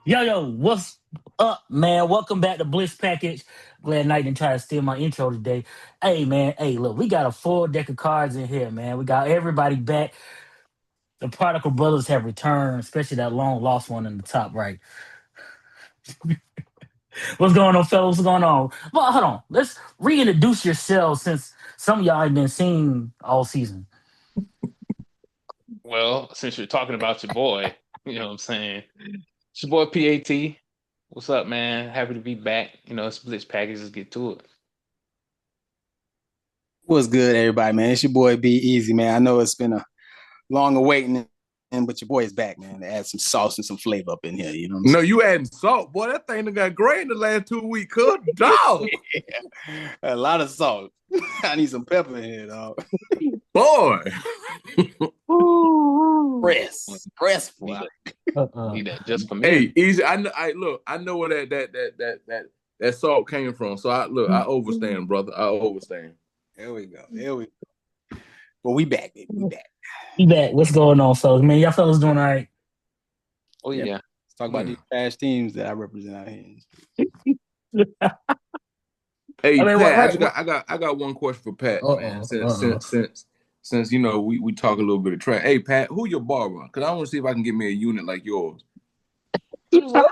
Yo, what's up, man? Welcome back to BlitzPackage. Glad Knight didn't try to steal my intro today. Hey, man. Hey, look, we got a full deck of cards in here, man. We got everybody back. The Prodigal Brothers have returned, especially that long lost one in the top right. What's going on, fellas? What's going on? Well, hold on. Let's reintroduce yourselves since some of y'all ain't been seen all season. Well, since you're talking about your boy, you know what I'm saying? It's your boy PAT. What's up, man? Happy to be back. It's Blitz Package. Let's get to it. What's good, everybody, man? It's your boy Be Easy, man. I know it's been a long awaiting, but your boy is back, man. To add some sauce and some flavor up in here. You know what I'm No, saying? you adding salt, boy. That thing done got great in the last 2 weeks. Good dog, A lot of salt. I need some pepper in here, dog. boy. Press Need fly. that, need that just for Hey, men. easy. I know. I know where that salt came from. So I overstand, brother. I overstand. There we go. Well, we back, baby. We back. You back. What's going on, fellas? Man, y'all fellas doing all right? Oh Yep. yeah. Let's talk about these trash teams that I represent out here. Hey, I mean, what, Pat. right? I got one question for Pat, man. Uh-oh. Since Uh-oh. since since since we talk a little bit of trash. Hey, Pat, who your barber? Because I want to see if I can get me a unit like yours. What?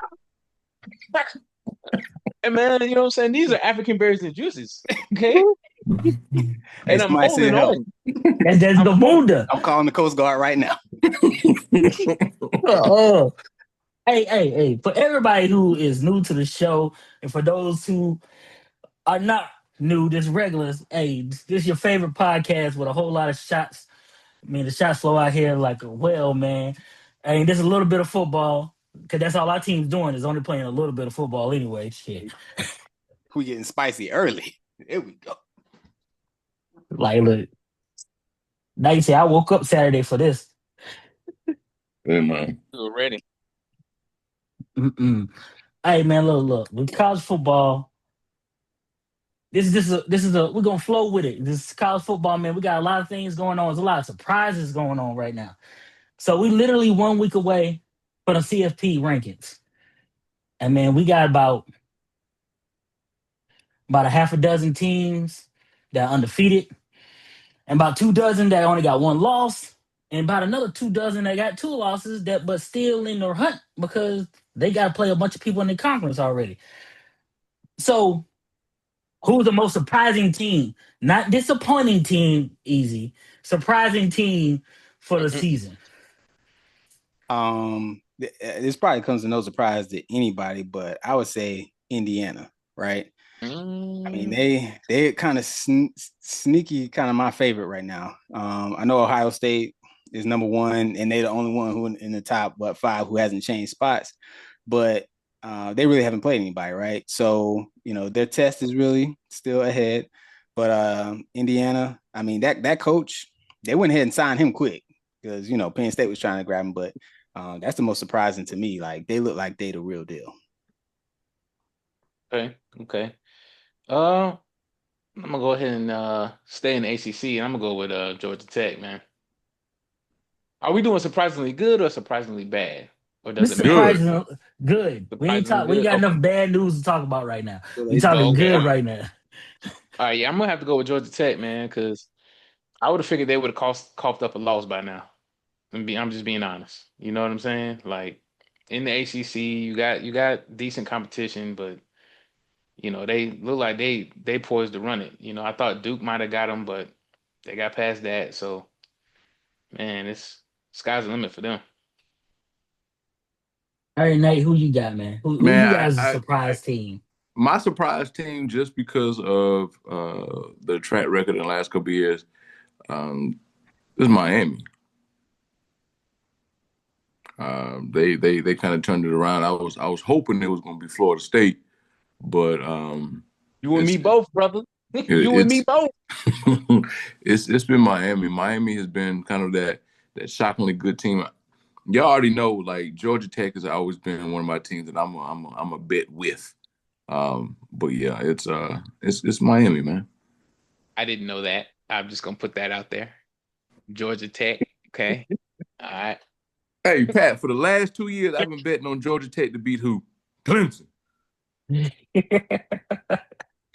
Hey man, you know what I'm saying? These are African berries and juices. Okay. Hey, And I'm somebody holding send help. on. That's the Bunda. I'm calling the Coast Guard right now. Oh, hey, for everybody who is new to the show, and for those who are not new, just regulars, hey, this is your favorite podcast with a whole lot of shots. I mean, the shots flow out here like a well, man. I mean, there's a little bit of football, because that's all our team's doing is only playing a little bit of football anyway. Shit. We getting spicy early. There we go. Like, look, now you say I woke up Saturday for this. Hey, man. You're ready. Mm-mm. Hey, man, look. With college football, this is a we're gonna flow with it. This is college football, man. We got a lot of things going on. There's a lot of surprises going on right now. So we literally 1 week away from the CFP rankings. And man, we got about a half a dozen teams that are undefeated, and about 2 dozen that only got one loss, and about another 2 dozen that got two losses that but still in the hunt because they got to play a bunch of people in the conference already. So who's the most surprising team? Not disappointing team, easy. Surprising team for the season. This probably comes to no surprise to anybody, but I would say Indiana, right? I mean, Mm, they kind of sneaky, kind of my favorite right now. I know Ohio State is number one, and they're the only one who in the top, but five who hasn't changed spots. But they really haven't played anybody, right? So their test is really still ahead. But Indiana, I mean that coach, they went ahead and signed him quick because Penn State was trying to grab him, but that's the most surprising to me. Like they look like they the real deal. okay. Uh, I'm gonna go ahead and stay in the ACC, and I'm gonna go with Georgia Tech, man. Are we doing surprisingly good or surprisingly bad? Or does This is it matter? Good. surprising good. Surprisingly We ain't good. got Okay. enough bad news to talk about right now. So We they talking still Okay. good All right now. right. Yeah, I'm gonna have to go with Georgia Tech, man, because I would have figured they would have coughed up a loss by now. I'm just being honest. You know what I'm saying? Like in the ACC, you got decent competition, but they look like they poised to run it. I thought Duke might have got them, but they got past that. So man, it's sky's the limit for them. All right, Nate, who you got, man? Who you got Man, as a surprise team? my surprise team, just because of the track record in the last couple of years, um, is Miami. They kind of turned it around. I was hoping it was going to be Florida State, but You and me it's both, brother. You and me it's both. it's been Miami. Miami has been kind of that shockingly good team. Y'all already know, like Georgia Tech has always been one of my teams that I'm a bet with. But yeah, it's Miami, man. I didn't know that. I'm just gonna put that out there. Georgia Tech. Okay. All right. Hey, Pat, for the last 2 years, I've been betting on Georgia Tech to beat who? Clemson.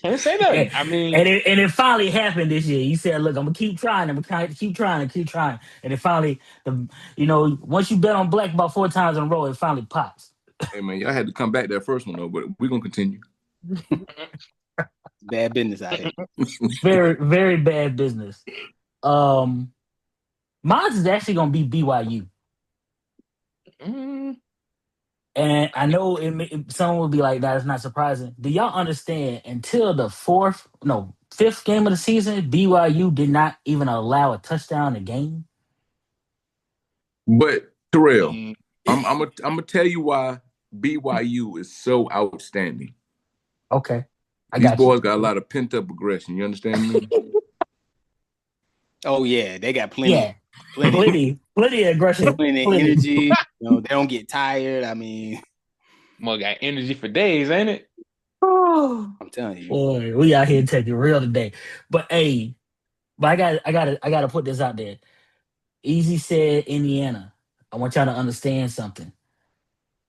Can't say and, nothing. I mean, and it finally happened this year. You said, "Look, I'm gonna keep trying. I'm gonna keep trying and keep trying." And it finally, once you bet on black about 4 times in a row, it finally pops. Hey, man, y'all had to come back that first one, though, but we're going to continue. Bad business out here. Very, very bad business. Um, Mine is actually gonna be BYU. mm, And I I mean, know someone would be like, "That is not surprising." Do y'all understand? Until the fifth game of the season, BYU did not even allow a touchdown a game. But, Terrell, mm, I'm gonna tell you why BYU is so outstanding. Okay, I These got you. boys got a lot of pent up aggression. You understand me? Oh yeah, they got Yeah, plenty, plenty of aggression, plenty of plenty. energy. They don't get tired. I mean, more got energy for days, ain't it? Oh, I'm telling you. boy, we out here taking real today. But hey, I gotta put this out there. Easy said Indiana. I want y'all to understand something.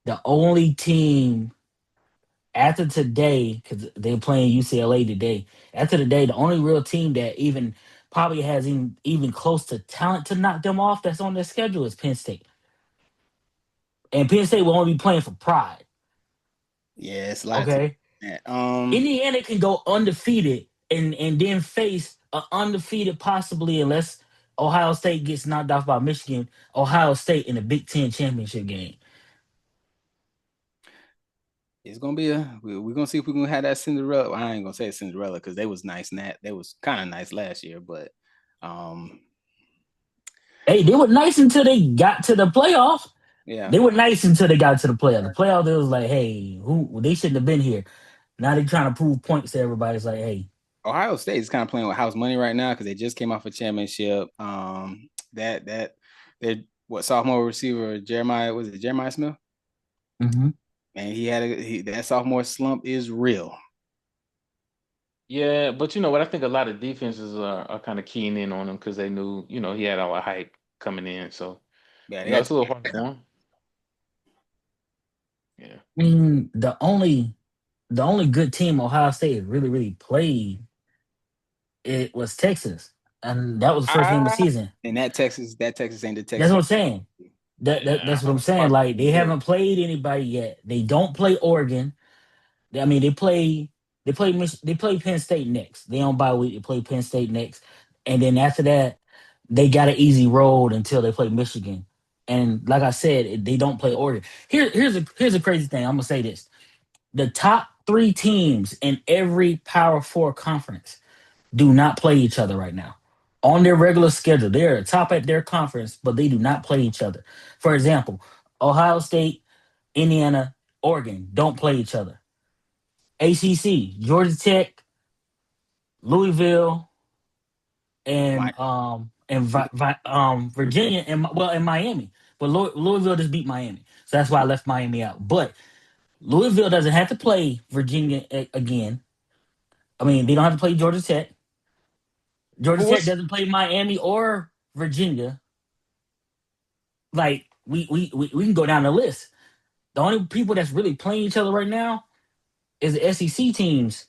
The only team after today, because they're playing UCLA today. After today, the only real team that even probably has even close to talent to knock them off that's on their schedule is Penn State. And Penn State will only be playing for pride. Yeah, it's a lot to Okay. that. Indiana can go undefeated and then face an undefeated possibly unless Ohio State gets knocked off by Michigan, Ohio State in the Big Ten championship game. It's gonna be we're gonna see if we can have that Cinderella. I ain't gonna say Cinderella because they was nice and that they was kind of nice last year, but Hey, they were nice until they got to the playoffs. yeah. They were nice until they got to the playoffs. The playoffs, it was like, hey, who they shouldn't have been here. Now they're trying to prove points to everybody. It's like, hey, Ohio State is kind of playing with house money right now because they just came off a championship. That they what sophomore receiver Jeremiah Smith? mm-hmm. Man, that sophomore slump is real. Yeah, but you know what? I think a lot of defenses are kind of keying in on him because they knew, he had all the hype coming in. So, Yeah, they got it's a little hard for him. Yeah. I mean, the only good team Ohio State really, really played it was Texas. And that was the first game of the season. and that Texas ain't the That's Texas. what I'm saying. That's Yeah. what I'm saying. Like they haven't played anybody yet. They don't play Oregon. I mean, they play Penn State next. They on bye week. They play Penn State next, and then after that, they got an easy road until they play Michigan. And like I said, they don't play Oregon. Here's a crazy thing. I'm gonna say this: the top three teams in every Power Four conference do not play each other right now on their regular schedule. They're at top at their conference, but they do not play each other. For example, Ohio State, Indiana, Oregon don't play each other. ACC, Georgia Tech, Louisville, My, and Virginia and Miami. But Louisville just beat Miami, so that's why I left Miami out. But Louisville doesn't have to play Virginia again. I mean, they don't have to play Georgia Tech. Georgia But Tech what's doesn't play Miami or Virginia. Like we can go down the list. The only people that's really playing each other right now is the SEC teams.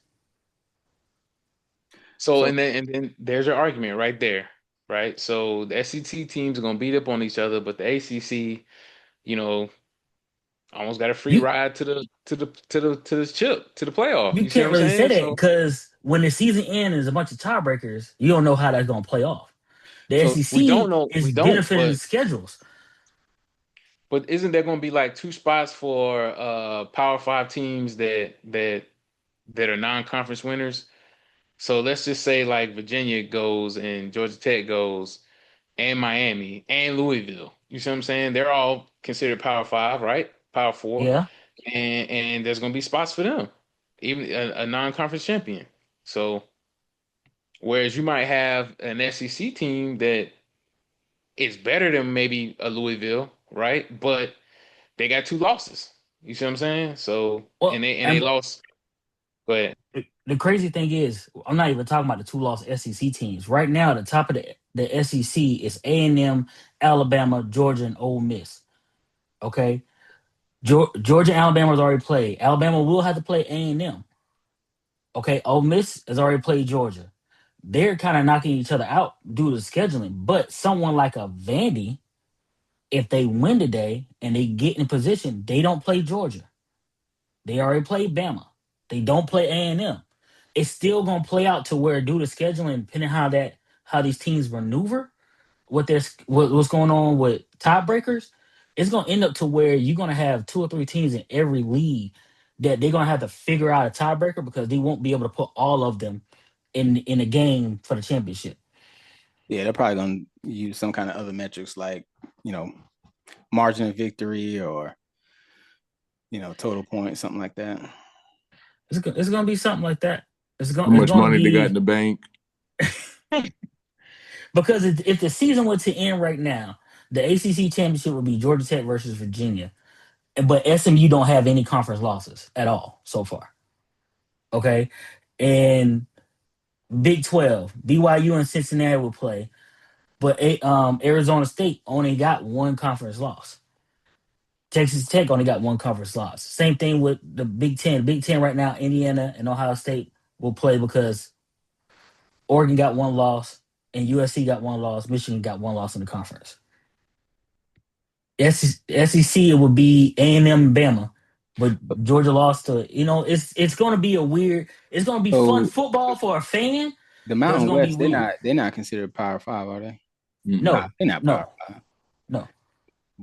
so so and then there's your argument right there, right? So the SEC teams are gonna beat up on each other, but the ACC, you know, almost got a free You ride to the playoff. you You see what can't I'm really say saying? that So, because when the season ends, there's a bunch of tiebreakers. You don't know how that's going to play off. The so we don't SEC know, is we don't, benefiting the schedules. but isn't there going to be like two spots for Power Five teams that are non-conference winners? So let's just say like Virginia goes and Georgia Tech goes and Miami and Louisville. You see what I'm saying? They're all considered Power Five, right? Power Four, Yeah, and there's going to be spots for them, even a non-conference champion. So whereas you might have an SEC team that is better than maybe a Louisville, right? But they got two losses. You see what I'm saying? So and well, they and lost, but the crazy thing is, I'm not even talking about the two lost SEC teams. Right now, the top of the SEC is A&M, Alabama, Georgia, and Ole Miss. Okay, Georgia, Alabama has already played. Alabama will have to play A&M. Okay, Ole Miss has already played Georgia. They're kind of knocking each other out due to scheduling. But someone like a Vandy, if they win today and they get in position, they don't play Georgia. They already played Bama. They don't play A&M. It's still gonna play out to where due to scheduling, depending how these teams maneuver, what's going on with tiebreakers, it's gonna end up to where you're gonna have two or three teams in every league that they're gonna have to figure out a tiebreaker because they won't be able to put all of them in a game for the championship. Yeah, they're probably gonna use some kind of other metrics like, margin of victory or total points, something like that. It's gonna be something like that. How It's much gonna money they got be in the bank? because if the season were to end right now, the ACC championship would be Georgia Tech versus Virginia, but SMU don't have any conference losses at all so far. Okay, and Big 12, BYU and Cincinnati will play, but Arizona State only got one conference loss. Texas Tech only got one conference loss. Same thing with the Big Ten. Big Ten right now, Indiana and Ohio State will play because Oregon got one loss and USC got one loss. Michigan got one loss in the conference. SEC it would be A&M and Bama, but Georgia lost to it's going to be a weird. It's going to be fun So football for a fan, the but it's Mountain going to be West, weird. they're not considered Power Five, are they? Nah, No, they're not Power no, Five. no.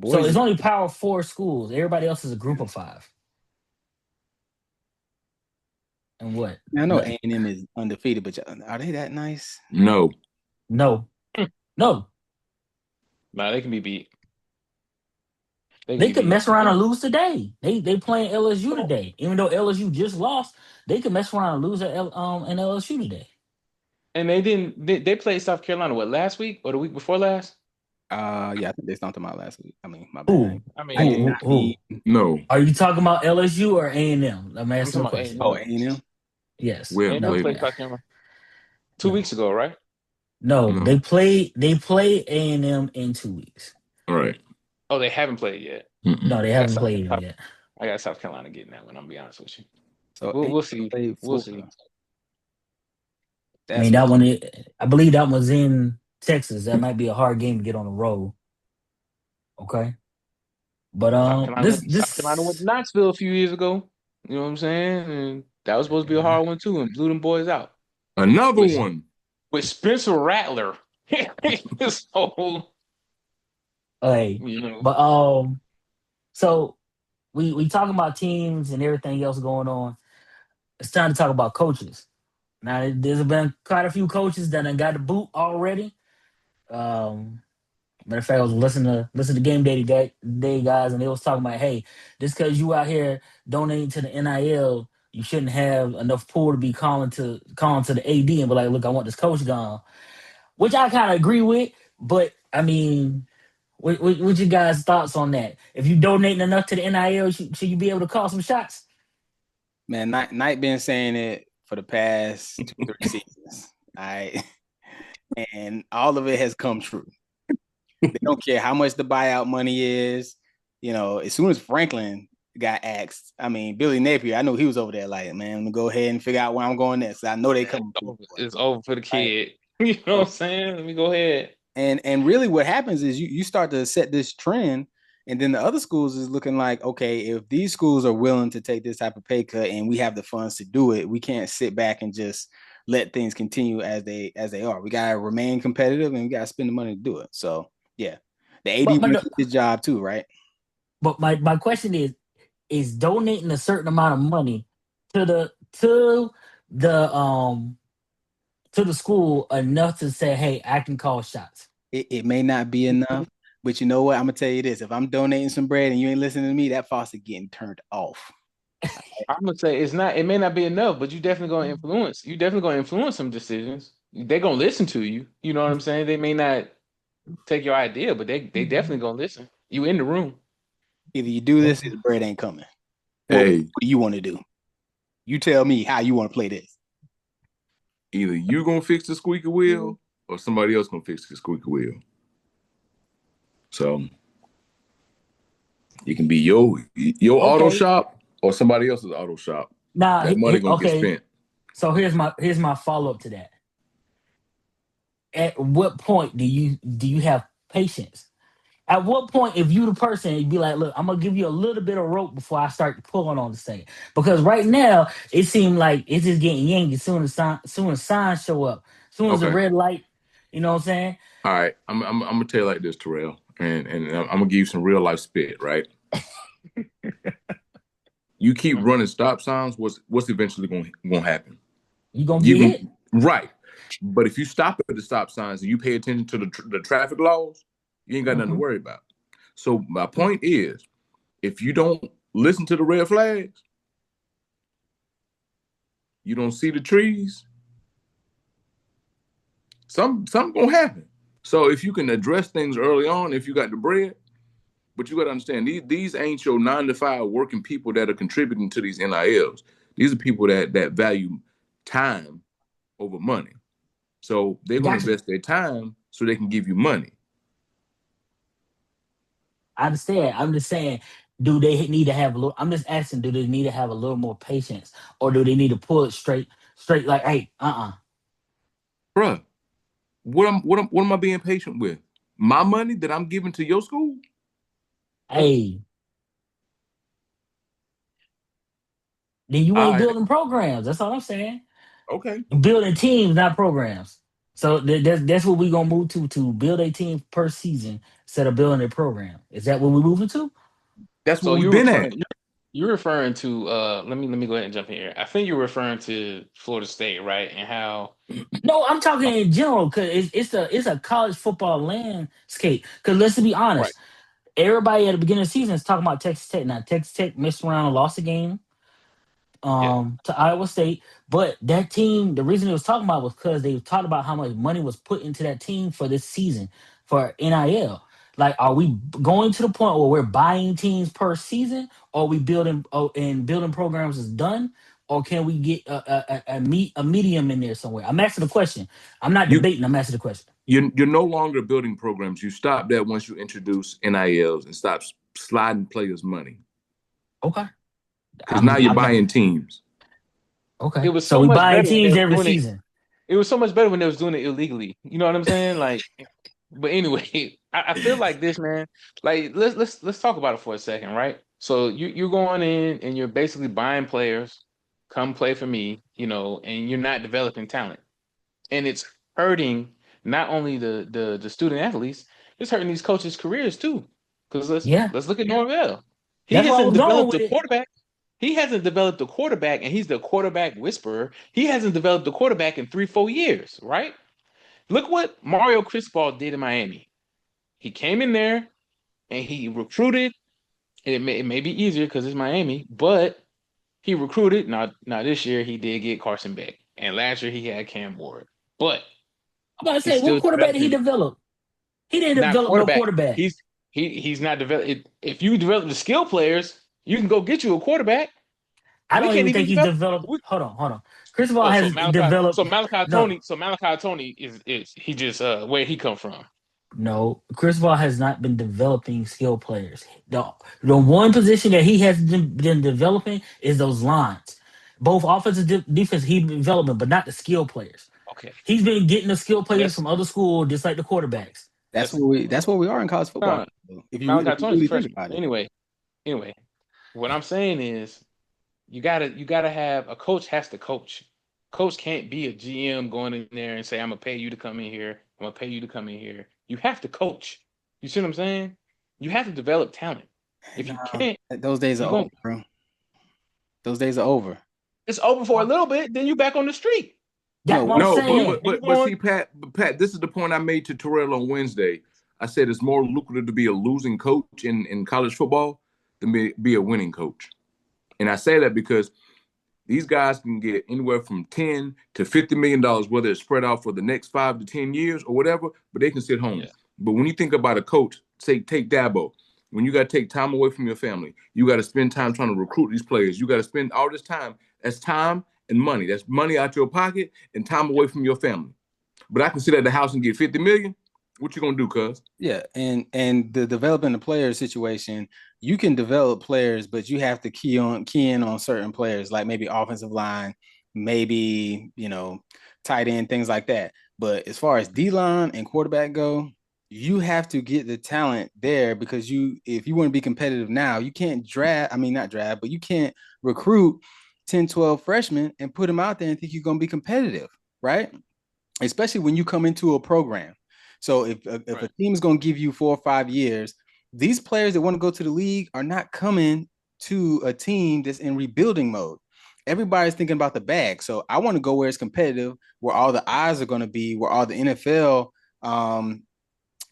So it's Boise. only Power Four schools. Everybody else is a group of five. And what? I know Nothing. A&M is undefeated, but are they that nice? No. No, no. Nah, they can be beat. They could mess around and Yeah. lose today. They playing LSU today. Even though LSU just lost, they could mess around and lose at in LSU today. And they didn't. They played South Carolina last week or the week before last? Yeah, I think they stomped them out last week. I mean, my Who? bad. I I did Who? mean, not Who? mean. No. Are you talking about LSU or A&M? I'm I'm asking talking the about question. Oh, A&M. A&M. Yes. We haven't No. A&M played played them. South Carolina 2 weeks No. ago, right? No. No. They play A&M in 2 weeks. All right. Oh, they haven't played yet. No, they I got haven't played them yet. South Carolina getting that one. I'm gonna be honest with you. So We'll see. played We'll Florida. see. I mean, that one. I believe that one's in Texas. That might be a hard game to get on the road. Okay. But South Carolina went to Knoxville a few years ago. You know what I'm saying? And that was supposed to be a hard one too, and blew them boys out. Another one With Spencer Rattler. So, hey, you know. but so we talking about teams and everything else going on. It's time to talk about coaches. Now, there's been quite a few coaches that done got the boot already. Matter of fact, I was listening to Game Day guys, and they was talking about, hey, just because you out here donating to the NIL, you shouldn't have enough pull to be calling to the AD and be like, look, I want this coach gone. Which I kind of agree with, but I mean, what you guys' thoughts on that? If you donating enough to the NIL, should you be able to call some shots? Man, Knight been saying it for the past 2-3 seasons. All right. And all of it has come true. They don't care how much the buyout money is. As soon as Franklin got axed, I mean, Billy Napier, I know he was over there like, man, I'm gonna go ahead and figure out where I'm going next. I know they come. It's over for the kid. Right. You know what I'm saying? Let me go ahead. And really what happens is you start to set this trend, and then the other schools is looking like, okay, if these schools are willing to take this type of pay cut and we have the funds to do it, we can't sit back and just let things continue as they are. We gotta remain competitive and we gotta spend the money to do it. So yeah, the AD want to keep his job too, right? But my question is donating a certain amount of money to the school enough to say, hey, I can call shots. It may not be enough, but you know what? I'm gonna tell you this: if I'm donating some bread and you ain't listening to me, that faucet getting turned off. I'm gonna say it's not. It may not be enough, but you definitely gonna influence. You definitely gonna influence some decisions. They're gonna listen to you. You know what I'm saying? They may not take your idea, but they definitely gonna listen. You in the room. Either you do this, or the bread ain't coming. Hey, what do you want to do? You tell me how you want to play this. Either you gonna fix the squeaky wheel or somebody else gonna fix the squeaky wheel. So It can be your auto Okay. shop or somebody else's auto shop. Now, That money gonna get okay. spent. So here's my follow up to that. At what point do you have patience? At what point, if you the person, you'd be like, look, I'm gonna give you a little bit of rope before I start pulling on this thing. Because right now it seems like it's just getting yanked as soon as signs show up, as soon as the Okay. red light, you know what I'm saying? All right. I'm gonna tell you like this, Terrell, and I'm gonna give you some real life spit, right? You keep running stop signs, what's eventually gonna happen? You gonna You get hit. can right, but if you stop at the stop signs and you pay attention to the traffic laws, you ain't got nothing to Mhm. worry about. So my point is, if you don't listen to the red flags, you don't see the trees, something gonna happen. So if you can address things early on, if you got the bread, but you got to understand these ain't your 9 to 5 working people that are contributing to these NILs. These are people that value time over money. So they're going to Gotcha. invest their time so they can give you money. I understand. I'm just saying, do they need to have a little? I'm just asking, do they need to have a little more patience, or do they need to pull it straight? Like, hey, Bruh, what am I being patient with? My money that I'm giving to your school? hey, then you All ain't right. building programs. That's all I'm saying. Okay. Building teams, not programs. So that's what we're gonna move to build a team per season instead of building a program. Is that what we're moving to? That's So what we've been at. you're referring to let me go ahead and jump in here. I think you're referring to Florida State, right? And how No, I'm talking uh, in general because it's a college football landscape. Because let's be right. honest, everybody at the beginning of the season is talking about Texas Tech. Now Texas Tech messed around and lost a game Yeah. to Iowa State. But that team, the reason it was talking about was because they talked about how much money was put into that team for this season for NIL. Like, are we going to the point where we're buying teams per season, or are we building and building programs is done, or can we get a medium in there somewhere? I'm asking the question. I'm not You debating. I'm asking the question. you're no longer building programs. You stop that once you introduce NILs and stop sliding players' money Okay. because now you're I'm not buying teams. It okay. was So so we much buying better when they teams was every doing it. season. It was so much better when they was doing it illegally. You know what I'm saying? Like, but anyway, I feel like this, man. Like, let's talk about it for a second, right? So you're going in and you're basically buying players, come play for me, and you're not developing talent, and it's hurting not only the student athletes, it's hurting these coaches' careers too. Because Yeah, let's look at Norvell. He that's why I hasn't was going developed with a it. quarterback. He hasn't developed a quarterback, and he's the quarterback whisperer. He hasn't developed a quarterback in 3-4 years, right? Look what Mario Cristobal did in Miami. He came in there and he recruited. And it may be easier because it's Miami, but he recruited. Now this year he did get Carson Beck, and last year he had Cam Ward, but I'm about to he's say, what still quarterback did he developing. develop? He didn't Not develop no quarterback. quarterback. He's not developed. If you develop the skill players, you can go get you a quarterback. I We don't can't even even think he's develop. developed. We, Hold on. Cristobal oh, so has Malachi. developed. No, So Malachi Tony is he just where he come from? no. Cristobal has not been developing skill players. The one position that he has been developing is those lines. Both offensive defense, he's been developing, but not the skill players. Okay, He's been getting the skill players let's from other schools, just like the quarterbacks. let's. That's what we are in college football. No, If Malachi you Tony's a really think freshman. about it. Anyway, what I'm saying is you gotta have a coach has to coach. Coach can't be a GM going in there and say, I'm gonna pay you to come in here. I'm gonna pay you to come in here. You have to coach. You see what I'm saying? You have to develop talent. If you No, can't, those days you're are over, going bro. Those days are over. it's over for a little bit, then you back on the street. That's No, what I'm once No, but saying. but Then you but but going, see, Pat, this is the point I made to Terrell on Wednesday. I said it's more lucrative to be a losing coach in college football than be a winning coach. And I say that because these guys can get anywhere from $10 to $50 million, whether it's spread out for the next 5 to 10 years or whatever, but they can sit home. yeah. But when you think about a coach, say take Dabo, when you got to take time away from your family, you got to spend time trying to recruit these players. You got to spend all this time. That's time and money. That's money out your pocket and time away from your family. But I can sit at the house and get 50 million. What you gonna do, cuz? Yeah, and the developing the player situation, you can develop players, but you have to key in on certain players, like maybe offensive line, maybe tight end, things like that. But as far as D line and quarterback go, you have to get the talent there because if you want to be competitive now, you can't draft. I mean, not draft, but you can't recruit 10, 12 freshmen and put them out there and think you're going to be competitive, right? Especially when you come into a program. So if a team is going to give you 4 or 5 years, these players that want to go to the league are not coming to a team that's in rebuilding mode. Everybody's thinking about the bag. So I want to go where it's competitive, where all the eyes are going to be, where all the NFL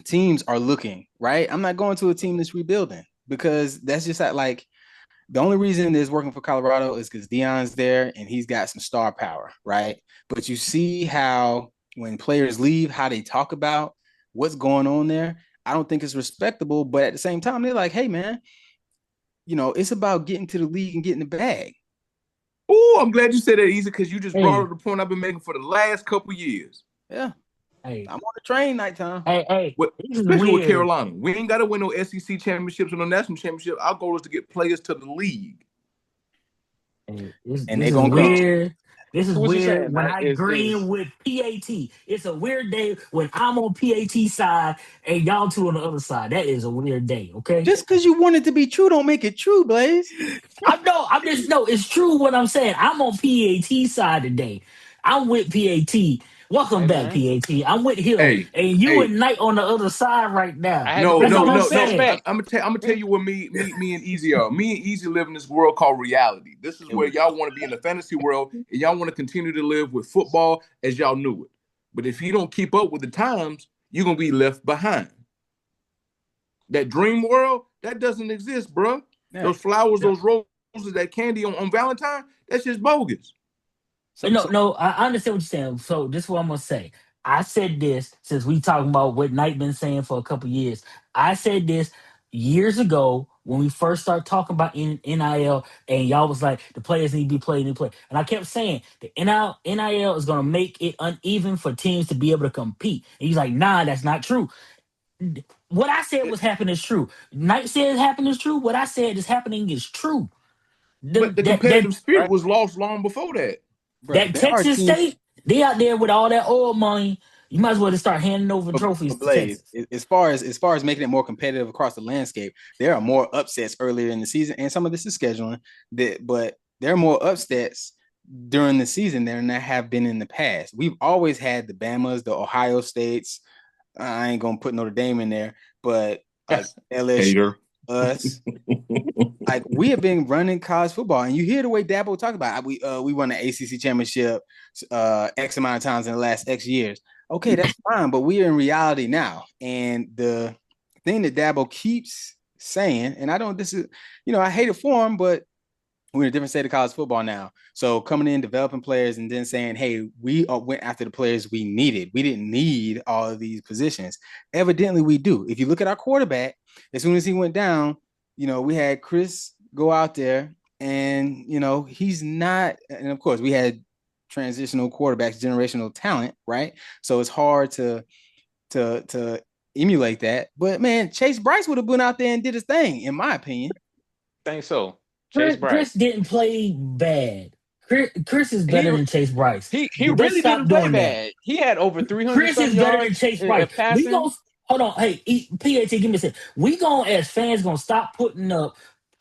teams are looking, right? I'm not going to a team that's rebuilding because that's just like the only reason it's working for Colorado is because Deion's there and he's got some star power, right? But you see how when players leave, how they talk about what's going on there. I don't think it's respectable, but at the same time, they're like, hey, man, it's about getting to the league and getting the bag. Oh, I'm glad you said that, Easy, because you just brought up the point I've been making for the last couple years. Yeah. Hey, I'm on the train nighttime. Hey, especially with Carolina. We ain't got to win no SEC championships or no national championship. Our goal is to get players to the league. And this is weird. This is weird when I agree with PAT. It's a weird day when I'm on PAT side and y'all two on the other side. That is a weird day, okay? Just because you want it to be true don't make it true, Blaze. It's true what I'm saying. I'm on PAT side today. I'm with PAT. Welcome back, PAT. I'm with him, and you and Knight on the other side right now. No. I'm gonna tell you what me and Easy are. Me and Easy live in this world called reality. This is where y'all want to be in the fantasy world, and y'all want to continue to live with football as y'all knew it. But if you don't keep up with the times, you're gonna be left behind. That dream world that doesn't exist, bro. Yeah. Those flowers, those roses, that candy on Valentine, that's just bogus. No, I understand what you're saying. So this is what I'm gonna say. I said this since we talking about what Knight been saying for a couple years. I said this years ago when we first started talking about NIL, and y'all was like, the players need to be played and play. And I kept saying the NIL is gonna make it uneven for teams to be able to compete. And he's like, nah, that's not true. What I said was happening is true. Knight said it's happening is true. What I said is happening is true. But the competitive spirit was lost long before that. That Texas State, they out there with all that oil money. You might as well just start handing over trophies to Texas. As far as making it more competitive across the landscape, there are more upsets earlier in the season, and some of this is scheduling. But there are more upsets during the season than there have been in the past. We've always had the Bamas, the Ohio States. I ain't gonna put Notre Dame in there, but like LSU, us, like we have been running college football, and you hear the way Dabo talk about it. We won the ACC championship X amount of times in the last X years. Okay, that's fine, but we are in reality now, and the thing that Dabo keeps saying, and I don't, this is, I hate it for him, but we're in a different state of college football now. So coming in, developing players, and then saying, hey, we went after the players we needed. We didn't need all of these positions. Evidently, we do. If you look at our quarterback, as soon as he went down, we had Chris go out there, and, he's not. And, of course, we had transitional quarterbacks, generational talent, right? So it's hard to emulate that. But, man, Chase Bryce would have been out there and did his thing, in my opinion. Think so. Chris didn't play bad. Chris is better than Chase Bryce. He really didn't play bad. He had over 300 Chris is better than Chase Bryce. We gon' hold on. Hey, PAT, give me a second. We gon' as fans gonna stop putting up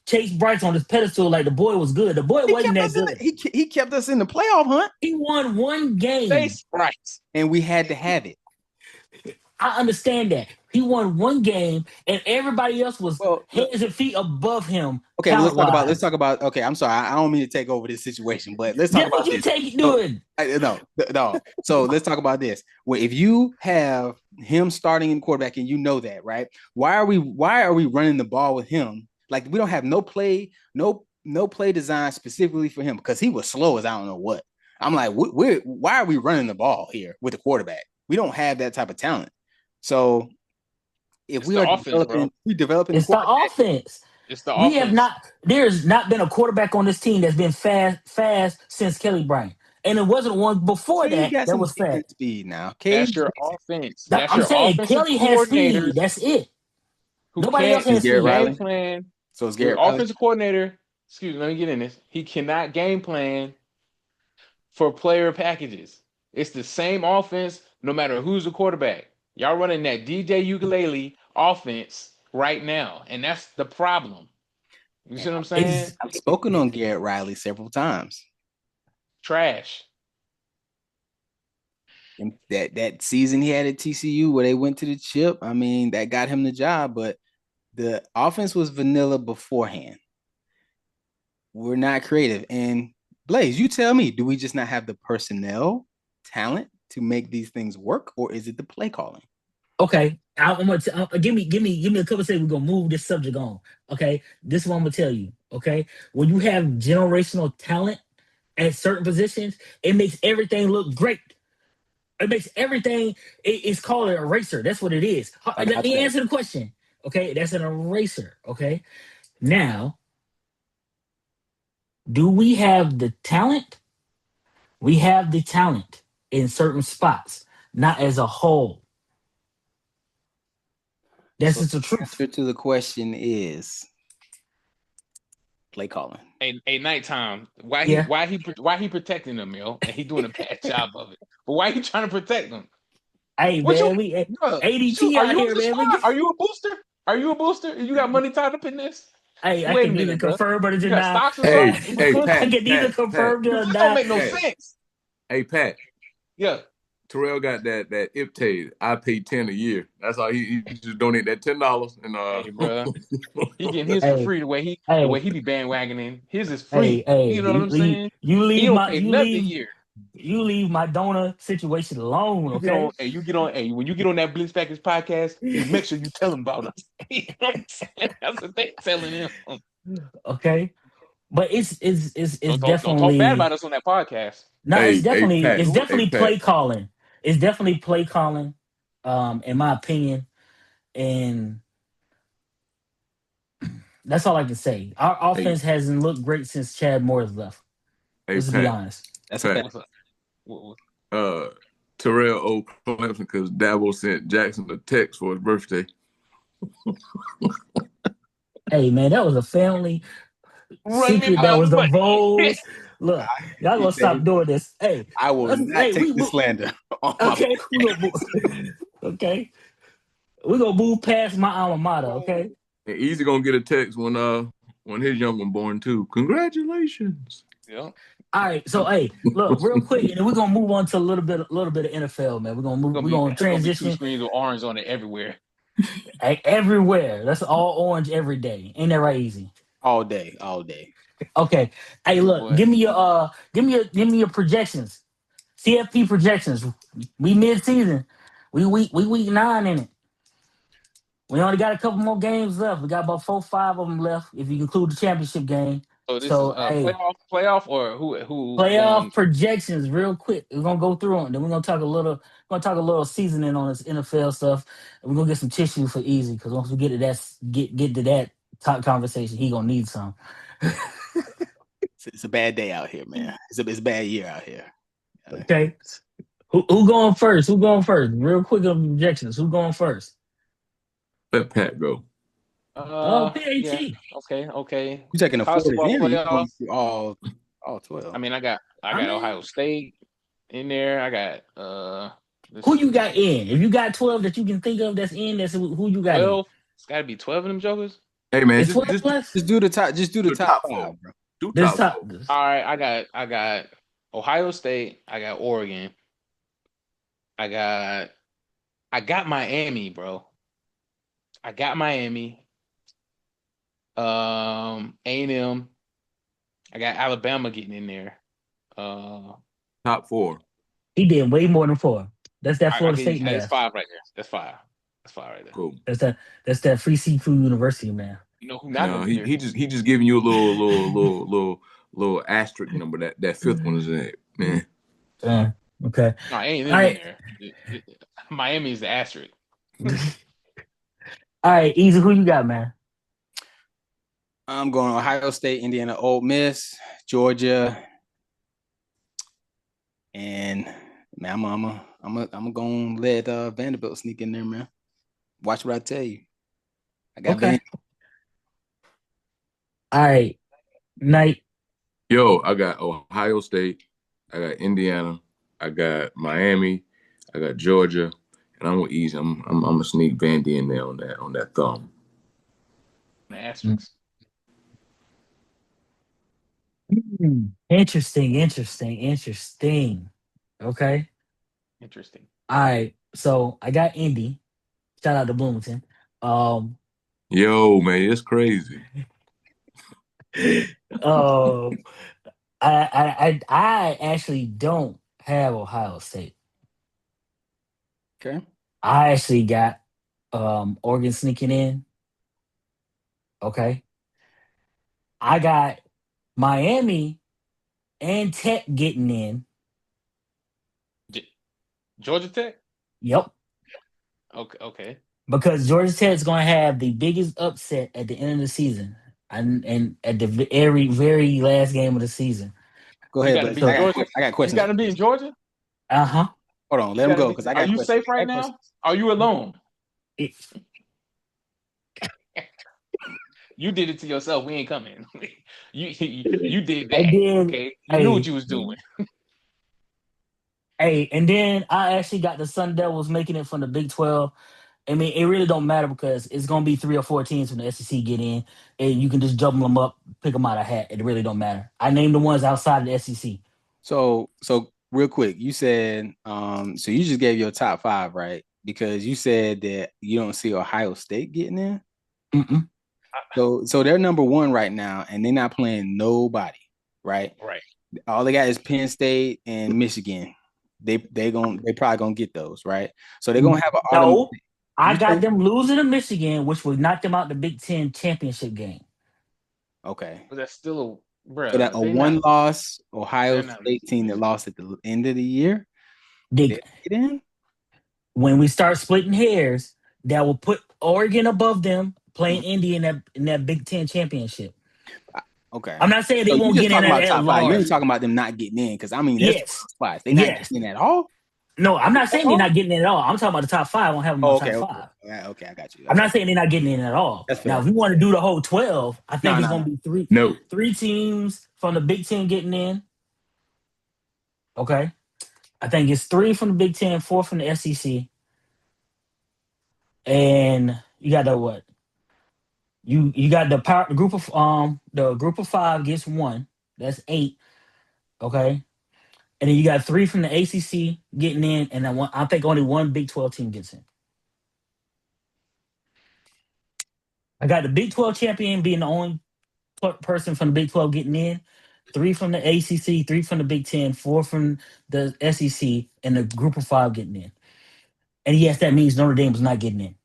Chase Bryce on this pedestal like the boy was good. The boy wasn't that good. He kept us in the playoff hunt. He won one game. Chase Bryce. And we had to have it. I understand that. He won one game, and everybody else was hands and feet above him. Okay, well, let's talk about. Okay, I'm sorry, I don't mean to take over this situation, but let's talk about this. No. So let's talk about this. Well, if you have him starting in quarterback, and you know that, right? Why are we running the ball with him? Like we don't have no play design specifically for him because he was slow as I don't know what. I'm like, why are we running the ball here with the quarterback? We don't have that type of talent. So if we are developing, it's the offense. It's the offense. There's not been a quarterback on this team that's been fast since Kelly Bryant. and it wasn't one before Cade got that some was decent fast. speed now. That's Cade, your offense. That's I'm your saying offensive Kelly has coordinator speed. That's it. who Nobody else can't Is has Garrett speed. Riley? game plan. so it's Your Garrett Riley. offensive coordinator, excuse me, let me get in this. He cannot game plan for player packages. It's the same offense no matter who's the quarterback. Y'all running that DJ Ukulele offense right now, and that's the problem. You see what I'm saying? I've spoken on Garrett Riley several times. Trash. And that season he had at TCU where they went to the chip, I mean, that got him the job, but the offense was vanilla beforehand. We're not creative. And Blaze, you tell me, do we just not have the personnel talent to make these things work, or is it the play calling? Okay, I'm gonna give me a couple seconds. We're gonna move this subject on. Okay, this is what I'm gonna tell you. Okay, when you have generational talent at certain positions, it makes everything look great. It makes everything. It's called an eraser. That's what it is. Let me answer the question. Okay, that's an eraser. Okay, now, do we have the talent? We have the talent in certain spots, not as a whole. That's just the The truth. answer to the question is play calling. A nighttime. Why Yeah. he protecting them, yo? And he doing a bad job of it. But why he trying to protect them? Hey What man, you, we bruh, ADT shoot, are out you here, in the man. squad? Are you a booster? Are you a booster? You got money tied up in this? Hey, I Wait a can neither minute, bro. confirm or You got deny. stocks and Hey, swaps? hey, I Pat, can neither Pat, confirm or That don't deny. make no Pat. sense. Hey, Pat. Yeah. Terrell got that IPTAD. I pay 10 a year. That's all he just donate that $10 and Hey, bro. He getting his for Hey, free the way he hey, be bandwagoning. His is hey, free. hey. You know what I'm saying? You He leave don't my pay nothing a year. you leave my donor situation alone, You get on, okay? hey, when you get on that BlitzPackage podcast, you make sure you tell him about us. You know what I'm saying? That's what they telling him. Okay, but it's Don't talk bad definitely about us on that podcast. no. Hey, hey, Pat. It's Hey, definitely Pat. play calling. It's definitely play calling, in my opinion, and that's all I can say. Our Hey, offense hasn't looked great since Chad Morris left. hey, Let's be Pat. honest. That's a Pat. fact. What's up? What- Terrell owed Clemson because Dabo sent Jackson a text for his birthday. Hey man, that was a family Run me secret that my was money. divulged. Look, y'all gonna stop doing this. Hey, I will not take the slander on my okay, we gonna move, okay. We're gonna move past my alma mater, okay? And Easy gonna get a text when his young one born too. Congratulations. Yeah. All right, so hey, look, real quick, and then we're gonna move on to a little bit of NFL, man. We're gonna It's gonna be two transition screens with orange on it everywhere. everywhere. That's all orange every day. Ain't that right, Easy? all day, all day. Okay. Hey, look, Boy. give me your projections. CFP projections. We mid-season. We week 9 in it. We only got a couple more games left. We got about 4, 5 of them left if you include the championship game. So this is So hey, playoff or who playoff won? projections, real quick. We're gonna go through them. Then we're gonna talk a little seasoning on this NFL stuff. And we're gonna get some tissue for Easy because once we get to that top conversation, he gonna need some. It's a bad day out here, man. It's a bad year out here. Okay. Who going first? Who going first? Real quick on projections. Who going first? Let Pat go. Oh, Yeah. PAT. Okay. You taking the College 40 football in, or you playoff. going through all 12? I mean, I got mean, Ohio State in there. I got who you got in? If you got 12 that you can think of that's in, that's who you got 12. It's got to be 12 of them jokers. Hey man, in. It's 12 just plus? Just do the top. Just do the top four. 5, bro. Do This top top. four. All right, I got Ohio State. I got Oregon. I got Miami, bro. I got Miami. A&M. I got Alabama getting in there. Top 4. He did way more than 4. That's that I Florida give you State that's math. 5 right there. That's 5. That's 5 right there. Cool. That's that free seafood university, man. You know who not No, gonna be there? he just giving you a little asterisk number. That fifth one is in it, man. Okay. No, A&M All right. in there. Miami is the asterisk. All right, Easy, who you got, man? I'm going Ohio State, Indiana, Ole Miss, Georgia. And man, I'm gonna let Vanderbilt sneak in there, man. Watch what I tell you. I got Okay. Van. All right. Night. Yo, I got Ohio State, I got Indiana, I got Miami, I got Georgia, and I'm gonna ease. I'm gonna sneak Vandy in there on that thumb. The asterisk. Interesting. Okay. Interesting. All right. So I got Indy. Shout out to Bloomington. Yo, man, it's crazy. um, I actually don't have Ohio State. Okay. I actually got Oregon sneaking in. Okay. I got Miami and Tech getting in. Georgia Tech. Yep. Okay. Because Georgia Tech is going to have the biggest upset at the end of the season, and at the very last game of the season. Go You ahead, got to but be in Georgia. I got You questions. got to be in Georgia. Uh-huh. Hold on, let him go because I Are got you questions. safe right now? Are you alone? You did it to yourself. We ain't coming. You did I that. did. Okay. You knew what you was doing. Hey, and then I actually got the Sun Devils making it from the Big 12. I mean, it really don't matter because it's gonna be 3 or 4 teams from the SEC get in, and you can just jumble them up, pick them out of hat. It really don't matter. I named the ones outside of the SEC. So real quick, you said so you just gave your top 5, right? Because you said that you don't see Ohio State getting in. Mm-mm. So they're number 1 right now, and they're not playing nobody, right? Right. All they got is Penn State and Michigan. They probably gonna get those, right? So they're gonna have an automatic. No, I got them losing to Michigan, which would knock them out the Big Ten championship game. Okay. But that's still So that bruh. a They not. one-loss Ohio They're not State losing to team that Michigan. lost at the end of the year, They, they get in. when we start splitting hairs, that will put Oregon above them, playing Indy in that Big Ten championship. Okay. I'm not saying they So you won't just get in talking about at top 5. You ain't large. talking about them not getting in because I mean that's Yes, spots. They not yes. getting in at all. No, I'm not At saying they're all? not getting in at all. I'm talking about the top 5. I won't have them Oh, on okay, top okay. 5. Yeah, okay, I got you. I'm Okay. not saying they're not getting in at all. That's Now, fair. if we want to do the whole 12, I think it's No. going to be No. three teams from the Big Ten getting in. Okay. I think it's 3 from the Big Ten, 4 from the SEC. And you got the what? You got the group of 5 gets 1. That's 8. Okay. And then you got 3 from the ACC getting in, and then I think only one Big 12 team gets in. I got the Big 12 champion being the only person from the Big 12 getting in. 3 from the ACC, 3 from the Big 10, 4 from the SEC, and the group of 5 getting in. And yes, that means Notre Dame was not getting in.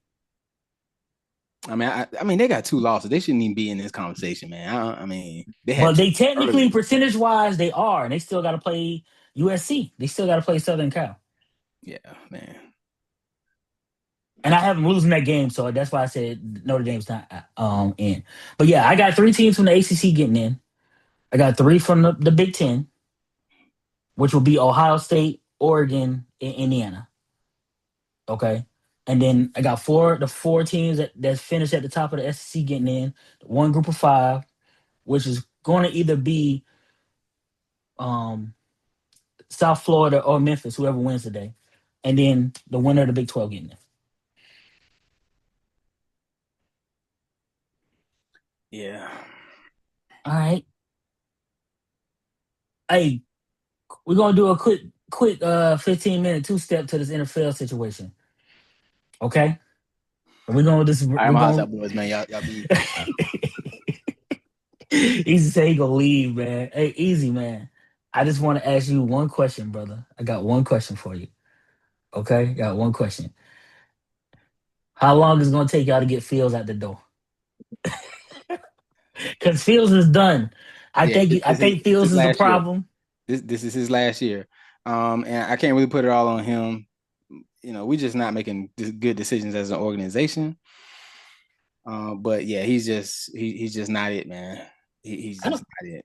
I mean, they got 2 losses. They shouldn't even be in this conversation, man. I mean, they had But 2 they technically, early. percentage wise, they are, and they still got to play USC. They still got to play Southern Cal. Yeah, man. And I have them losing that game, so that's why I said Notre Dame's not in. But yeah, I got 3 teams from the ACC getting in. I got 3 from the Big Ten, which will be Ohio State, Oregon, and Indiana. Okay. And then I got the 4 teams that finished at the top of the SEC getting in. One group of 5, which is going to either be um, South Florida or Memphis, whoever wins today. And then the winner of the Big 12 getting in. Yeah. All right. Hey, we're gonna do a quick 15-minute 2-step to this NFL situation. Okay? We're gonna this All right, we're my hot gonna shot boys, man. Y'all be Easy say he gonna leave, man. Hey, easy, man. I just want to ask you one question, brother. I got one question for you. Okay? Got one question. How long is it gonna take y'all to get Fields out the door? Because Fields is done. yeah. I think This Fields is is the last year. problem. This is his last year. And I can't really put it all on him. You know, we're just not making good decisions as an organization. But yeah, he's just not it, man. He's just not it.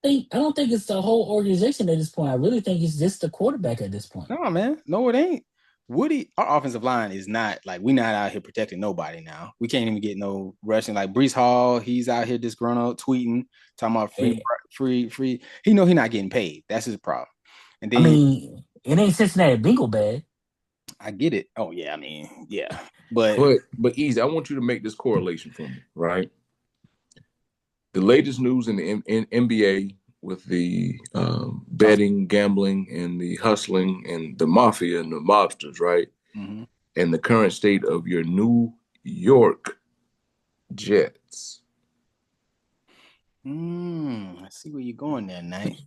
I don't think it's the whole organization at this point. I really think it's just the quarterback at this point. No, man. No, it ain't. Woody, our offensive line is not like we're not out here protecting nobody now. We can't even get no rushing. Like Brees Hall, he's out here disgruntled, tweeting, talking about Eh, free. He know he not getting paid. That's his problem. And I then mean, it ain't Cincinnati Bengal bad. I get it. Oh yeah, I mean, yeah. But But Easy, I want you to make this correlation for me, right? The latest news in the NBA with the betting, gambling, and the hustling and the mafia and the mobsters, right? mm-hmm. And the current state of your New York Jets. I see where you're going there, Knight.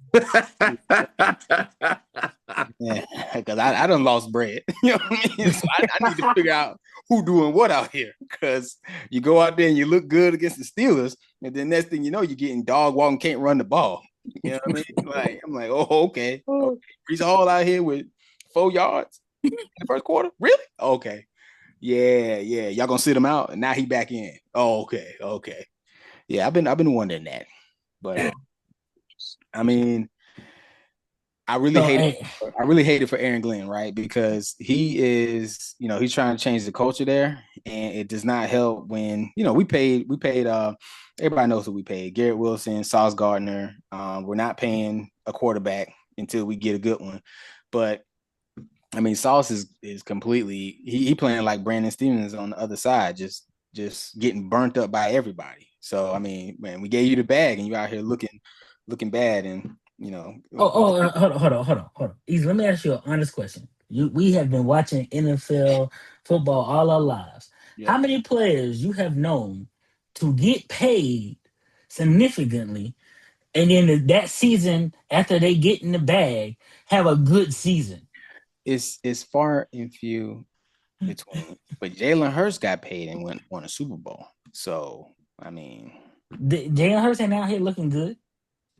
Yeah, because I done lost bread. You know what I mean? So I need to figure out who doing what out here. Because you go out there and you look good against the Steelers, and then next thing you know, you're getting dog walking, can't run the ball. You know what I mean? Like I'm like, oh, okay. Brees Hall out here with 4 yards in the first quarter. Really? Okay. Yeah. Y'all gonna sit him out, and now he back in. Oh, okay. Yeah, I've been wondering that, but I mean, I really So, hate it. hey, I really hate it for Aaron Glenn, right? Because he is, he's trying to change the culture there, and it does not help when, we paid everybody knows who we paid. Garrett Wilson, Sauce Gardner. We're not paying a quarterback until we get a good one. But I mean, Sauce is completely he playing like Brandon Stevens on the other side, just getting burnt up by everybody. So I mean, man, we gave you the bag and you out here looking bad, and hold on. Easy, let me ask you an honest question. We have been watching NFL football all our lives. Yep. How many players you have known to get paid significantly, and then that season after they get in the bag have a good season? It's far and few between. But Jalen Hurts got paid and won a Super Bowl. So I mean, Jalen Hurts ain't out here looking good.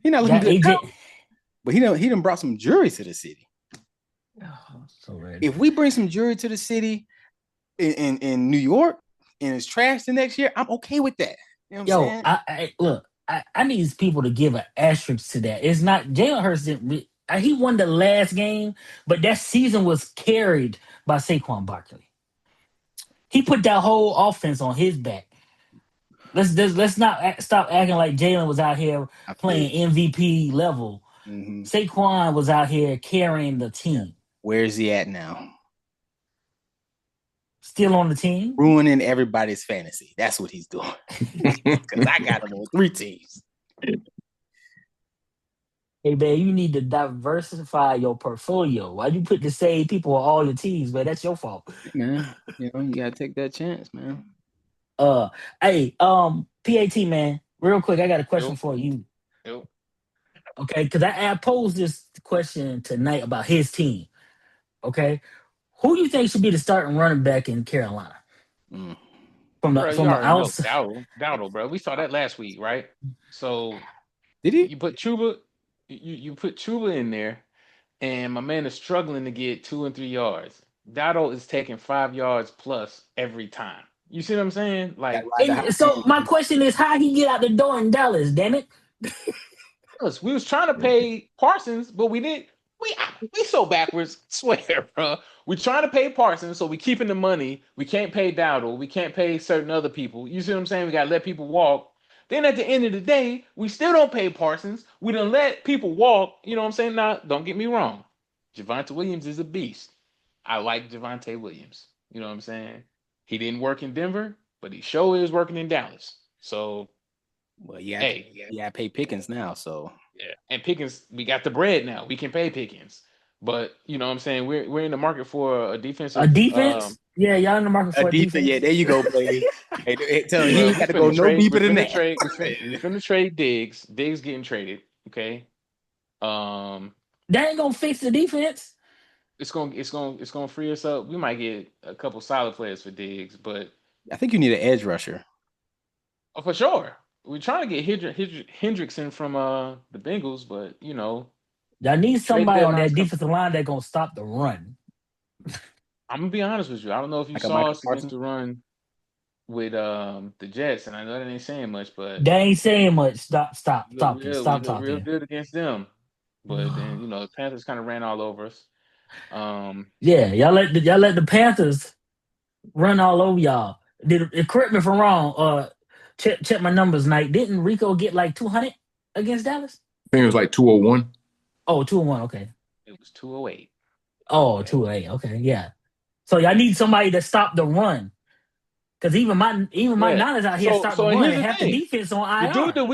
he not looking Got good now, AJ. but he done brought some jury to the city. Oh, so ready. If we bring some jury to the city in New York and it's trash the next year, I'm okay with that. You know what I'm saying? Look, I need people to give an asterisk to that. It's not Jalen Hurts didn't. He won the last game, but that season was carried by Saquon Barkley. He put that whole offense on his back. Let's not stop acting like Jalen was out here playing MVP level. Mm-hmm. Saquon was out here carrying the team. Where is he at now? Still on the team, ruining everybody's fantasy. That's what he's doing. Because I got him on 3 teams. Hey man, you need to diversify your portfolio. Why you put the same people on all your teams, man? That's your fault. Man, you gotta take that chance, man. Hey, PAT man, real quick, I got a question for you. Yep. Okay, because I posed this question tonight about his team. Okay, who do you think should be the starting running back in Carolina? From Bro, you the already know outside, Dowdle, bro. We saw that last week, right? So did he? You put Chuba, you put Chuba in there, and my man is struggling to get 2 and 3 yards. Dowdle is taking 5 yards plus every time. You see what I'm saying? Like, and so my question is, how he get out the door in Dallas? Damn it! we was trying to pay Parsons, but we didn't. We so backwards, swear, bro. We trying to pay Parsons, so we keeping the money. We can't pay Dowdle. We can't pay certain other people. You see what I'm saying? We gotta let people walk. Then at the end of the day, we still don't pay Parsons. We done let people walk. You know what I'm saying? Now, don't get me wrong. Javonte Williams is a beast. I like Javonte Williams. You know what I'm saying? He didn't work in Denver, but he sure is working in Dallas. So, well, you gotta pay Pickens now. So yeah, and Pickens, we got the bread now. We can pay Pickens, but you know what I'm saying, we're in the market for a defensive. A defense? Yeah, y'all in the market for a defense. Yeah, there you go, buddy. Tell you, Well, you got to go no deeper than that. We're finna trade Diggs. Diggs getting traded. Okay. That ain't gonna fix the defense. It's gonna free us up. We might get a couple solid players for Diggs, but I think you need an edge rusher. oh, for sure. We're trying to get Hendrickson from the Bengals, but y'all need somebody on that defensive line that gonna stop the run. I'm gonna be honest with you. I don't know if you saw us against the run. the Jets, and I know that ain't saying much, but They ain't saying much. Stop we look real talking. good against them. But then the Panthers kind of ran all over us. Yeah, y'all let the Panthers run all over y'all. Correct me if I'm wrong. Check my numbers, Knight. Didn't Rico get like 200 against Dallas? I think it was like 201. Oh, 2-1. Okay. It was 208. Oh, Okay. 2-8. Okay, yeah. So y'all need somebody to stop the run. Because even my Yeah. Niners out here starting So to and run here's and the half the thing: defense on the dude IR. that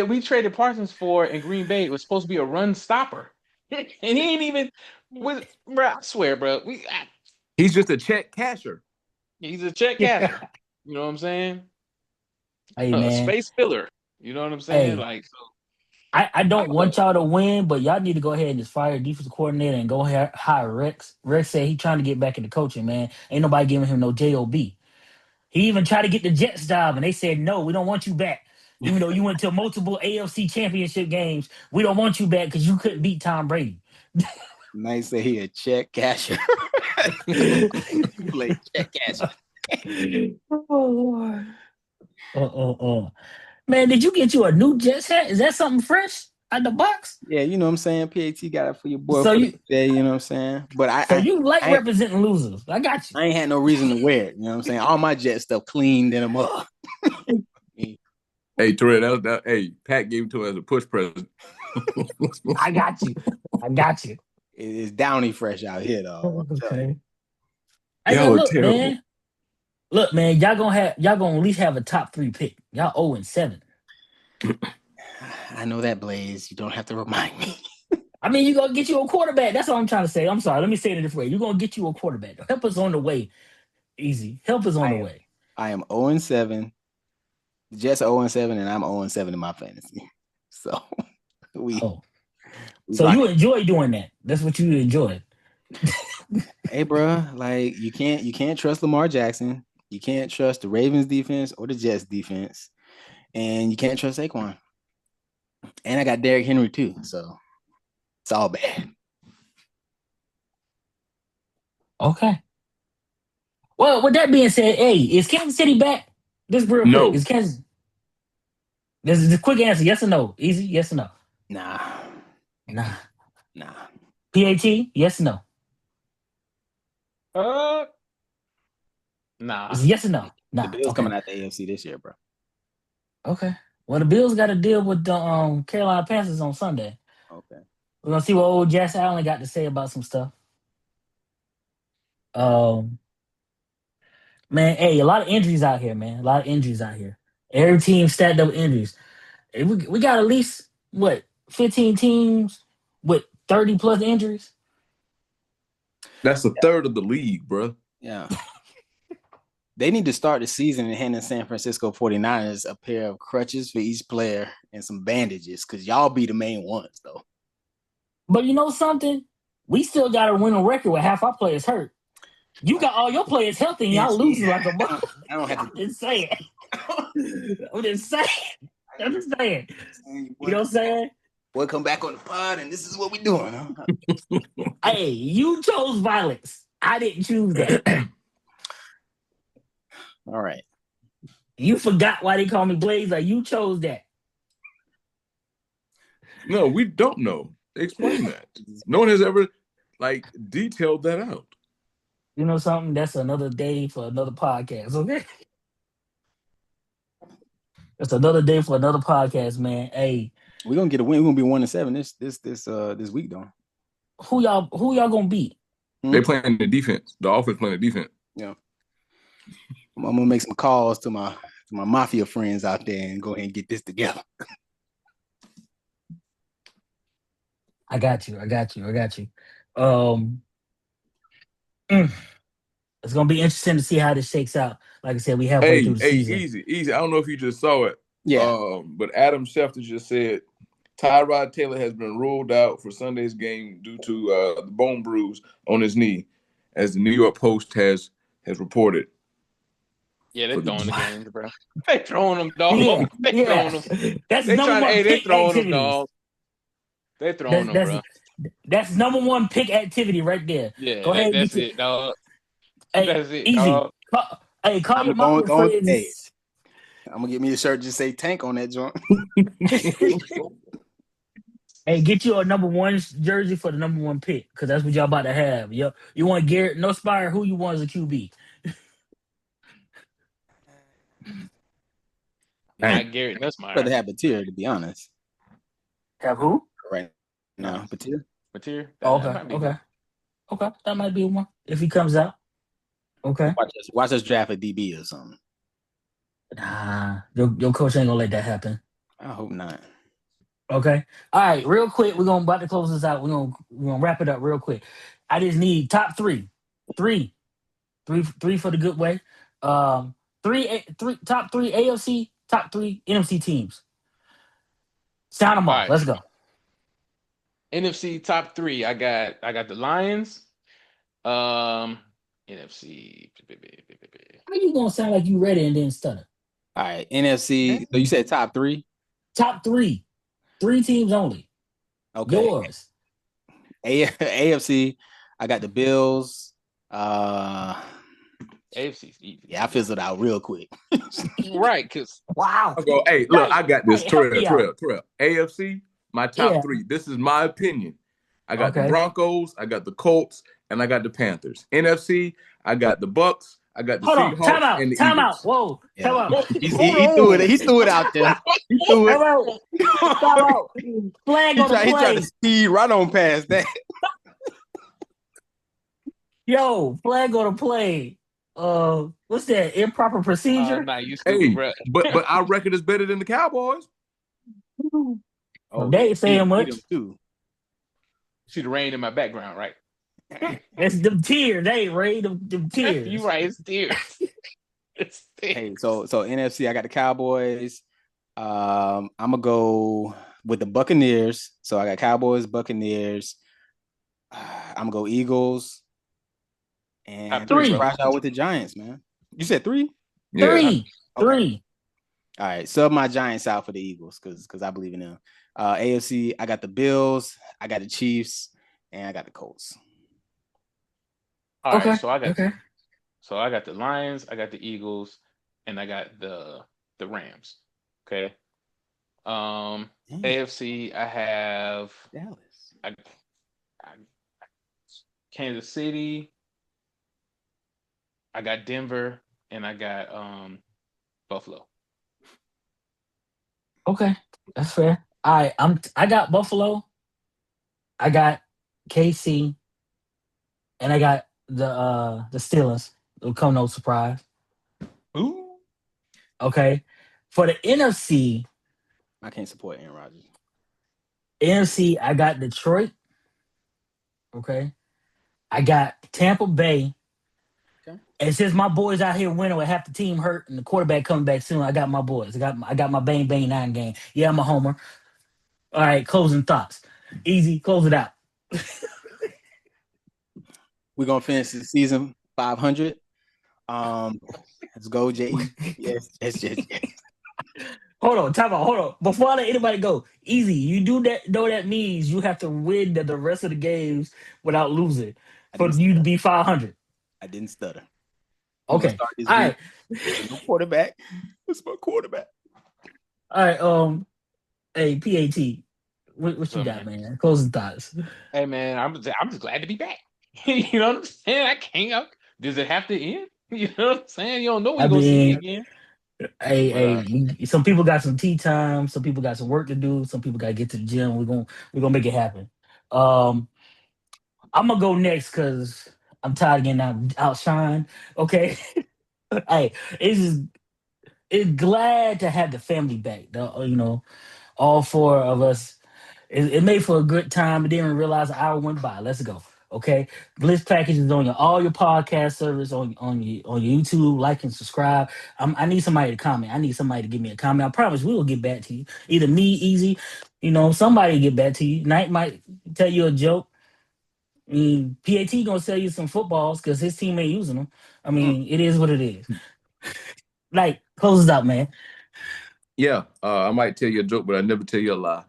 we traded Parsons for in Green Bay was supposed to be a run stopper, and he ain't even bro. I swear, bro. He's just a check casher. He's a check Yeah. casher. You know what I'm saying? Hey A man. space filler. You know what I'm saying? Hey, Like, so I I don't don't know. want y'all to win, but y'all need to go ahead and just fire defensive coordinator and go hire Rex. Rex said he trying to get back into coaching, man. Ain't nobody giving him no job. He even tried to get the Jets job, and they said no, we don't want you back. Even though you went to multiple AFC championship games, we don't want you back because you couldn't beat Tom Brady. Nice say he a check casher. Play check casher. Oh Lord. Man, did you get you a new Jets hat? Is that something fresh out the box? Yeah, you know what I'm saying? PAT got it for your boy So for the you day, you know what I'm saying? But so you like I, representing losers. I got you. I ain't had no reason to wear it. You know what I'm saying? All my Jet stuff cleaned in them up. Hey, Terrell, hey, Pat gave it to him as a push present. I got you. I got you. It's Downy fresh out here, though. Okay. Hey Y'all man, are look, terrible. man. Look, man, y'all gonna at least have a top 3 pick. Y'all 0-7. I know that, Blaze. You don't have to remind me. I mean, you gonna get you a quarterback. That's what I'm trying to say. I'm sorry. Let me say it a different way. You're gonna get you a quarterback. Help us on the way. Easy. Help us on the way. I am 0-7. The Jets are 0-7, and I'm 0-7 in my fantasy. So we so you enjoy doing that. That's what you enjoy. Hey, bro, like you can't trust Lamar Jackson. You can't trust the Ravens defense or the Jets defense, and you can't trust Saquon. And I got Derrick Henry too, so it's all bad. Okay. Well, with that being said, hey, is Kansas City back? Just real quick. No. Is Kansas? This is a quick answer. Yes or no? Easy. Yes or no? Nah. PAT? Yes or no? Nah. It's yes or no? Nah. The Bills Okay. coming out the AFC this year, bro. Okay. Well, the Bills got to deal with the Carolina Panthers on Sunday. Okay. We're gonna see what old Jess Allen got to say about some stuff. Man, hey, a lot of injuries out here, man. A lot of injuries out here. Every team stacked up injuries. Hey, we got at least 15 teams with 30 plus injuries. That's a third of the league, bro. Yeah. They need to start the season and hand the San Francisco 49ers a pair of crutches for each player and some bandages, because y'all be the main ones, though. But you know something? We still got a winning record with half our players hurt. You got all your players healthy and y'all losing like a mother. I don't have to. I'm just saying. I'm just saying. I'm just saying. You know what I'm saying? Boy, come back on the pod and this is what we doing. Huh? Hey, you chose violence. I didn't choose that. All right. You forgot why they call me Blazer. You chose that. No, we don't know. Explain that. No one has ever detailed that out. You know something? That's another day for another podcast, okay? That's another day for another podcast, man. Hey, we're gonna get a win. We're gonna be 1-7 this week, though. Who y'all gonna beat? They playing the defense. The offense playing the defense. Yeah. I'm gonna make some calls to my mafia friends out there and go ahead and get this together. I got you. It's gonna be interesting to see how this shakes out. Like I said, we halfway through the season. Easy. I don't know if you just saw it. Yeah. But Adam Schefter just said Tyrod Taylor has been ruled out for Sunday's game due to the bone bruise on his knee, as the New York Post has reported. Yeah, they're throwing the games, bro. They throwing them, dog. Yeah, They throwing them. That's they number one they pick throwing them, activities. dog. They throwing them, bro. That's number one pick activity right there. Yeah, Go ahead and that's get it, dog. Hey, That's it, easy. dog. Hey, call I'm your mama and going. Hey, friends. I'm gonna get me a shirt just say Tank on that joint. Hey, get you a number one jersey for the number one pick, because that's what y'all about to have. Yo, you want Garrett Nussmeier? Who you want as a QB? Not Garrett Nussmeier. Rather have Batir, to be honest. Have who? Right now, No. Batir. Material. Oh, That okay, might be okay, good. okay. That might be one if he comes out. Okay. Watch us draft a DB or something. Nah, your coach ain't gonna let that happen. I hope not. Okay. All right, real quick. We're gonna about to close this out. We're gonna wrap it up real quick. I just need top three for the good way. Top three AFC, top three NFC teams. Sound them All off. right. Let's go. NFC top 3. I got the Lions. NFC. How you gonna sound like you ready and then stutter? All right, NFC. So you said top 3. Top three teams only. Okay. Yours. AFC. I got the Bills. AFC's easy. Yeah, I fizzled out real quick. Right, because Wow. I'll go, hey, look, I got this. Help me out. Terrell. AFC, my top 3. This is my opinion. I got the Broncos, I got the Colts, and I got the Panthers. NFC, I got the Bucks, I got the Seahawks, and the Time out. Eagles. Whoa. Yeah. Time out. He threw it out there. He threw it. Time out. Flag on the play. He tried to speed right on past that. Yo, flag on the play. What's that? Improper procedure? Nah, you stupid, bro. but our record is better than the Cowboys. They ain't saying much. Too. See the rain in my background, right? It's them tears. They ain't rain them tears. You right, it's tears. It's tears. Hey, so NFC, I got the Cowboys. I'm gonna go with the Buccaneers. So I got Cowboys, Buccaneers. I'm gonna go Eagles. And scratch out with the Giants, man. You said 3? Yeah. Three. All right, sub my Giants out for the Eagles because I believe in them. AFC, I got the Bills, I got the Chiefs, and I got the Colts. All right, so I got the Lions, I got the Eagles, and I got the Rams. Okay. AFC, I have Dallas. I Kansas City. I got Denver, and I got Buffalo. Okay, that's fair. All right, I got Buffalo. I got KC, and I got the Steelers. It'll come no surprise. Ooh. Okay, for the NFC, I can't support Aaron Rodgers. NFC, I got Detroit. Okay, I got Tampa Bay. Okay. And since my boys out here winning with half the team hurt and the quarterback coming back soon, I got my boys. I got my bang 9 game. Yeah, I'm a homer. All right, closing thoughts. Easy, close it out. We're gonna finish the season 500. Let's go, Jay. Yes. Hold on, time out. Hold on. Before I let anybody go, easy. You do that. Know that means you have to win the rest of the games without losing for you to be 500. I didn't stutter. Okay. All right. No quarterback. It's my quarterback. All right. Hey, PAT. What you got, man? Closing thoughts. Hey, man, I'm just glad to be back. You know what I'm saying? I can't. Does it have to end? You know what I'm saying? You don't know when you're gonna see me again. Hey, some people got some tea time. Some people got some work to do. Some people got to get to the gym. We're gonna make it happen. I'm gonna go next because I'm tired of getting outshined. Okay. Hey, it's glad to have the family back. All 4 of us. It made for a good time. I didn't even realize an hour went by. Let's go. Okay. BlitzPackage is on all your podcast service on your YouTube. Like and subscribe. I need somebody to comment. I need somebody to give me a comment. I promise we will get back to you. Either me, Easy, somebody get back to you. Knight might tell you a joke. I mean, PAT gonna sell you some footballs because his team ain't using them. I mean, it is what it is. Like, close it out, man. Yeah, I might tell you a joke, but I never tell you a lie.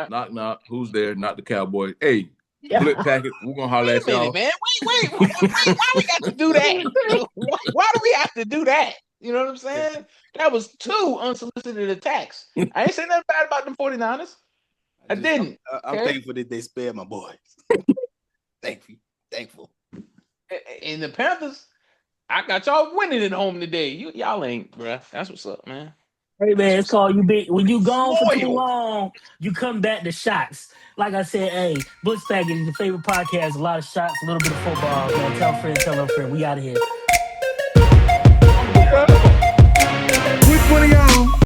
Knock, knock. Who's there? Not the Cowboy. Hey, BlitzPackage. We're gonna holler Wait at a minute, y'all. man. Wait. Why we got to do that? Why do we have to do that? You know what I'm saying? That was 2 unsolicited attacks. I ain't saying nothing bad about them 49ers. I didn't. I'm Okay? thankful that they spared my boys. Thankful. In the Panthers, I got y'all winning at home today. Y'all ain't, bruh. That's what's up, man. Hey man, it's called you big. When you gone for too Spoiled. long, you come back to shots. Like I said, hey, BlitzPackage is your favorite podcast. A lot of shots, a little bit of football, man. Tell a friend, tell a friend. We out of here.